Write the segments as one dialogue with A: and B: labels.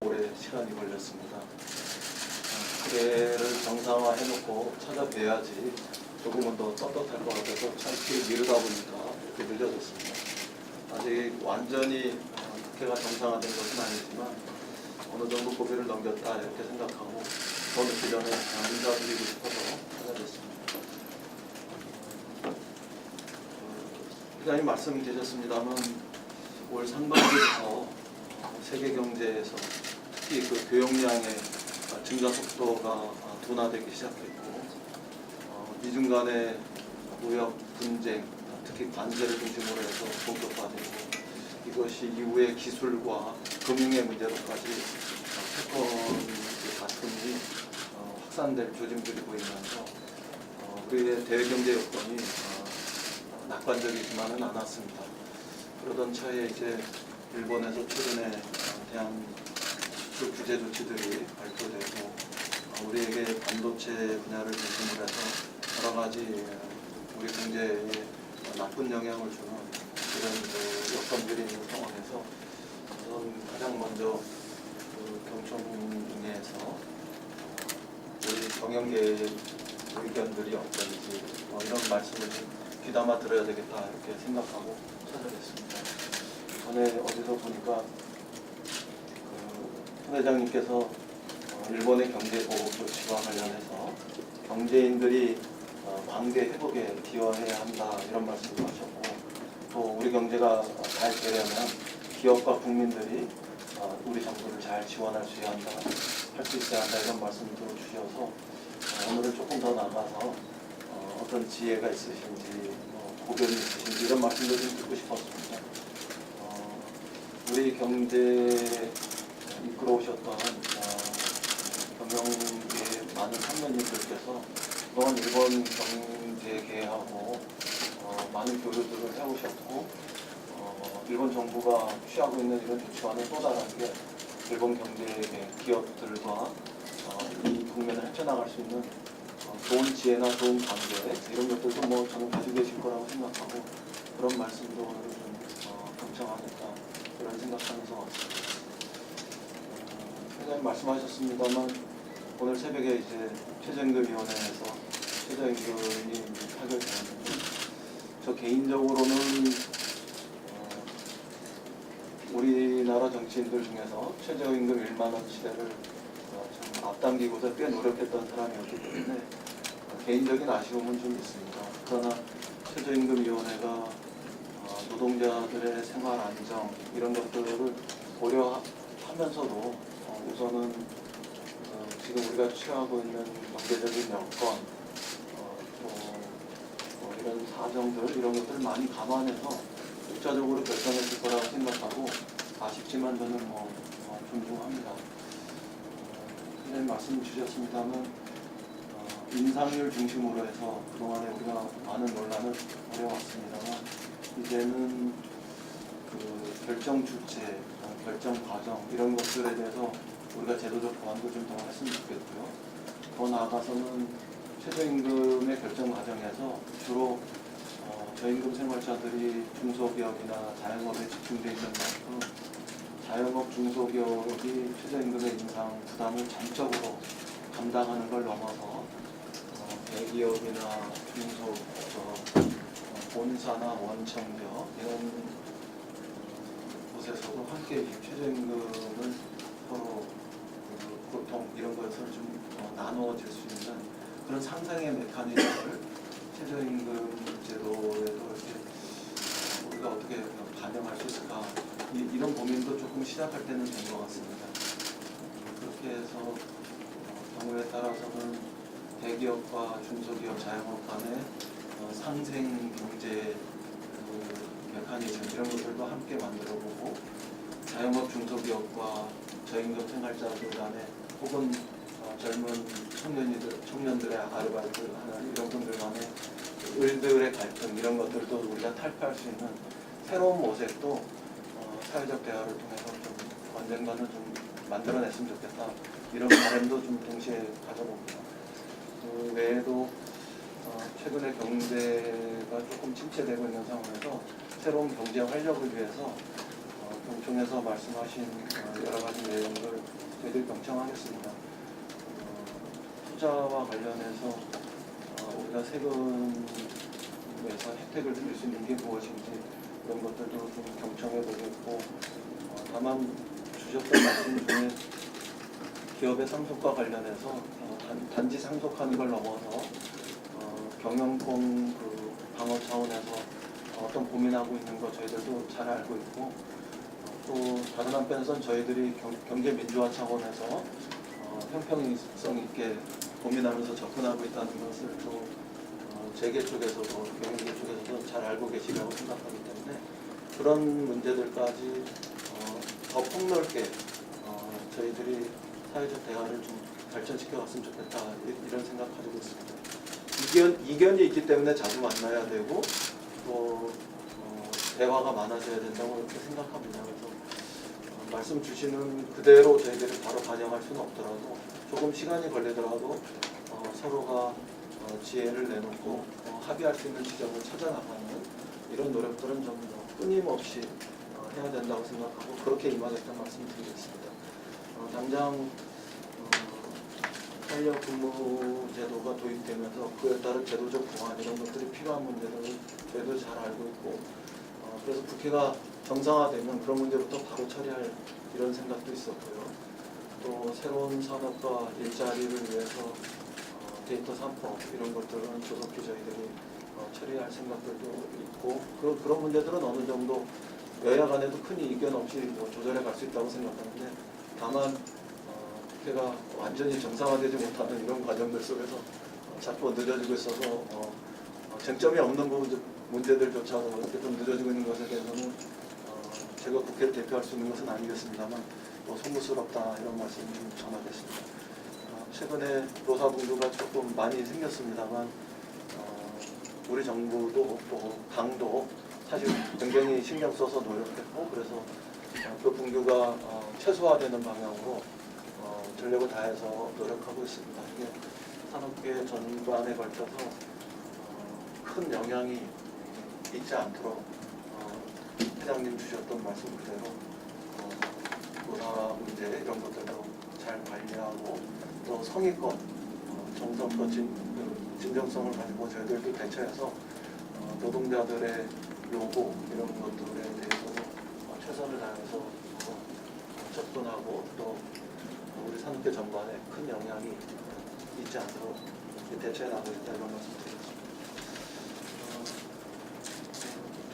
A: 오래 시간이 걸렸습니다. 그래를 정상화해놓고 찾아뵈야지 조금은 더 떳떳할 것 같아서 차일피일 미루다 보니까 이렇게 늦어졌습니다. 아직 완전히 국회가 정상화된 것은 아니지만 어느 정도 고비를 넘겼다 이렇게 생각하고 더 늦기 전에 인사드리고 싶어서 찾아뵙습니다. 회장님 말씀 주셨습니다만 올 상반기부터 세계 경제에서 특히 그 교역량의 증가 속도가 둔화되기 시작했고 미중 간의 무역 분쟁, 특히 관세를 중심으로 해서 본격화되고 이것이 이후에 기술과 금융의 문제로까지 패권 다툼이 확산될 조짐들이 보이면서 우리의 대외경제 여건이 낙관적이지만은 않았습니다. 그러던 차에 이제 일본에서 최근에 대한 수출 규제 조치들이 발표되고 우리에게 반도체 분야를 중심으로 해서 여러 가지 우리 경제에 나쁜 영향을 주는 이런 여건들이 있는 상황에서 우선 가장 먼저 경청에서 우리 경영계의 의견들이 어떤지 이런 말씀을 좀 귀담아 들어야 되겠다 이렇게 생각하고 찾아뵙습니다. 전에 어디서 보니까 副회장님께서 일본의 경제 보복 조치와 관련해서 경제인들이 관계 회복에 기여해야 한다 이런 말씀도 하셨고 또 우리 경제가 잘 되려면 기업과 국민들이 우리 정부를 잘 지원할 수 있어야 한다, 할 수 있어야 한다 이런 말씀도 주셔서 오늘은 조금 더 나가서 어떤 지혜가 있으신지 고견이 있으신지 이런 말씀도 좀 듣고 싶었습니다. 우리 경제 이끌어오셨던 경영계의 많은 선배님들께서 그동안 일본 경제계하고 많은 교류들을 해오셨고 일본 정부가 취하고 있는 이런 조치와는 또 다른 게 일본 경제계 기업들과 이 국면을 헤쳐나갈 수 있는 좋은 지혜나 좋은 관계 이런 것들도 저는 가지고 계실 거라고 생각하고 그런 말씀도 오늘 좀 경청하겠다 그런 생각하면서 왔습니다. 회장님 말씀하셨습니다만 오늘 새벽에 이제 최저임금위원회에서 최저임금이 타결되었는데 저 개인적으로는 우리나라 정치인들 중에서 최저임금 1만 원치대를 좀 앞당기고서 꽤 노력했던 사람이었기 때문에 개인적인 아쉬움은 좀 있습니다. 그러나 최저임금위원회가 노동자들의 생활 안정 이런 것들을 고려하면서도 우선은 지금 우리가 취하고 있는 경제적인 여건 또 이런 사정들 이런 것들을 많이 감안해서 독자적으로 결정했을 거라고 생각하고 아쉽지만 저는 존중합니다. 선생님 말씀 주셨습니다만 인상률 중심으로 해서 그동안에 우리가 많은 논란을 벌여왔습니다만 이제는 그 결정 주체, 결정 과정 이런 것들에 대해서 우리가 제도적 보완도 좀 더 했으면 좋겠고요. 더 나아가서는 최저임금의 결정 과정에서 주로 저임금 생활자들이 중소기업이나 자영업에 집중되어 있는 만큼 자영업 중소기업이 최저임금의 인상 부담을 전적으로 감당하는 걸 넘어서 대기업이나 중소기업, 본사나 원청기업 이런 곳에서도 함께 최저임금을 서로 고통 이런 것을 좀 나누어질 수 있는 그런 상생의 메커니즘을 최저임금 제도에도 이렇게 우리가 어떻게 반영할 수 있을까 이런 고민도 조금 시작할 때는 된 것 같습니다. 그렇게 해서 경우에 따라서는 대기업과 중소기업, 자영업 간의 상생 경제 메커니즘 이런 것들도 함께 만들어보고 자영업 중소기업과 저임금 생활자들 간에 혹은 젊은 청년들의 아르바이트 하는 이런 분들 간의 을들의 갈등 이런 것들도 우리가 탈피할 수 있는 새로운 모색도 사회적 대화를 통해서 좀 언젠가는 좀 만들어냈으면 좋겠다 이런 바람도 좀 동시에 가져봅니다. 그 외에도 최근에 경제가 조금 침체되고 있는 상황에서 새로운 경제 활력을 위해서 경총에서 말씀하신 여러 가지 내용들 저희들이 경청하겠습니다. 투자와 관련해서 우리가 세금에서 혜택을 드릴 수 있는 게 무엇인지 이런 것들도 좀 경청해 보겠고, 다만 주셨던 말씀 중에 기업의 상속과 관련해서 단지 상속하는 걸 넘어서 경영권 그 방어 차원에서 어떤 고민하고 있는 거 저희들도 잘 알고 있고, 또 다른 한편에서는 저희들이 경제 민주화 차원에서 형평성 있게 고민하면서 접근하고 있다는 것을 또 재계 쪽에서도 경영계 쪽에서도 잘 알고 계시라고 생각하기 때문에 그런 문제들까지 더 폭넓게 저희들이 사회적 대화를 좀 발전시켜 갔으면 좋겠다, 이런 생각 가지고 있습니다. 이견이 있기 때문에 자주 만나야 되고 또 대화가 많아져야 된다고 그렇게 생각합니다. 그래서 말씀 주시는 그대로 저희들이 바로 반영할 수는 없더라도 조금 시간이 걸리더라도 서로가 지혜를 내놓고 합의할 수 있는 지점을 찾아나가는 이런 노력들은 좀 끊임없이 해야 된다고 생각하고 그렇게 임하겠다는 말씀을 드리겠습니다. 당장 탄력 근무 제도가 도입되면서 그에 따른 제도적 보완 이런 것들이 필요한 문제들을 저희도 잘 알고 있고, 그래서 국회가 정상화되면 그런 문제부터 바로 처리할 이런 생각도 있었고요. 또 새로운 산업과 일자리를 위해서 데이터 3법 이런 것들은 조속히 저희들이 처리할 생각들도 있고, 그런 문제들은 어느 정도 여야 간에도 큰 이견 없이 조절해 갈 수 있다고 생각하는데, 다만 국회가 완전히 정상화되지 못하는 이런 과정들 속에서 자꾸 늦어지고 있어서 쟁점이 없는 문제들조차도 이렇게 좀 늦어지고 있는 것에 대해서는 제가 국회를 대표할 수 있는 것은 아니겠습니다만 송구스럽다 이런 말씀을 좀 전하겠습니다. 최근에 노사분규가 조금 많이 생겼습니다만 우리 정부도 또 당도 사실 굉장히 신경 써서 노력했고, 그래서 그 분규가 최소화되는 방향으로 전력을 다해서 노력하고 있습니다. 이게 산업계 전반에 걸쳐서 큰 영향이 있지 않도록 회장님 주셨던 말씀 그대로 노사 문제 이런 것들도 잘 관리하고, 또 성의권, 정성과 진정성을 가지고 저희들도 대처해서 노동자들의 요구 이런 것들에 대해서도 최선을 다해서 접근하고, 또 우리 산업계 전반에 큰 영향이 있지 않도록 대처해 나가겠다 이런 말씀 드리겠습니다.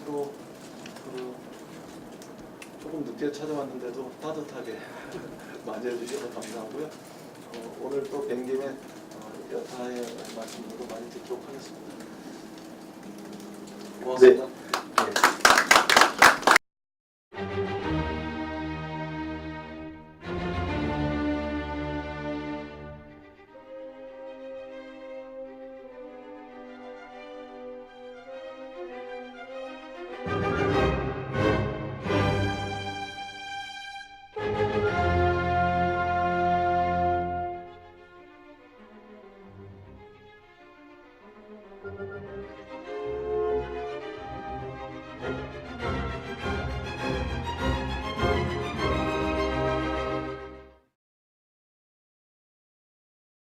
A: 끝으로 조금 늦게 찾아왔는데도 따뜻하게 맞이해 주셔서 감사하고요. 오늘 또 뵌 김에 여타의 말씀도 많이 듣도록 하겠습니다. 고맙습니다.
B: 네.